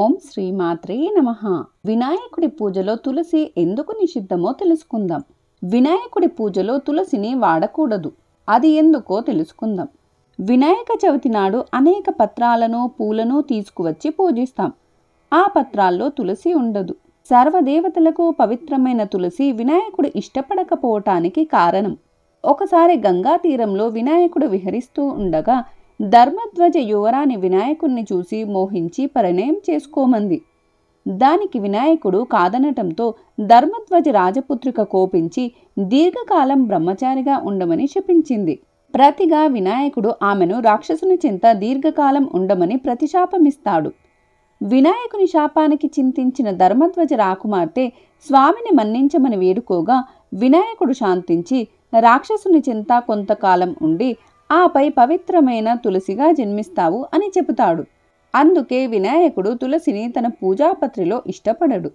ఓం శ్రీమాత్రే నమః. వినాయకుడి పూజలో తులసి ఎందుకు నిషిద్ధమో తెలుసుకుందాం. వినాయకుడి పూజలో తులసిని వాడకూడదు. అది ఎందుకో తెలుసుకుందాం. వినాయక చవితి నాడు అనేక పత్రాలను పూలను తీసుకువచ్చి పూజిస్తాం. ఆ పత్రాల్లో తులసి ఉండదు. సర్వదేవతలకు పవిత్రమైన తులసి వినాయకుడు ఇష్టపడకపోవటానికి కారణం. ఒకసారి గంగా తీరంలో వినాయకుడు విహరిస్తూ ఉండగా ధర్మధ్వజ యువరాణి వినాయకుడిని చూసి మోహించి పరిణయం చేసుకోమంది. దానికి వినాయకుడు కాదనటంతో ధర్మధ్వజ రాజపుత్రిక కోపించి దీర్ఘకాలం బ్రహ్మచారిగా ఉండమని శపించింది. ప్రతిగా వినాయకుడు ఆమెను రాక్షసుని చెంత దీర్ఘకాలం ఉండమని ప్రతిశాపమిస్తాడు. వినాయకుని శాపానికి చింతించిన ధర్మధ్వజ రాకుమార్తె స్వామిని మన్నించమని వేడుకోగా వినాయకుడు శాంతించి రాక్షసుని చెంత కొంతకాలం ఉండి ఆపై పవిత్రమైన తులసిగా జన్మిస్తావు అని చెబుతాడు. అందుకే వినాయకుడు తులసిని తన పూజాపత్రిలో ఇష్టపడడు.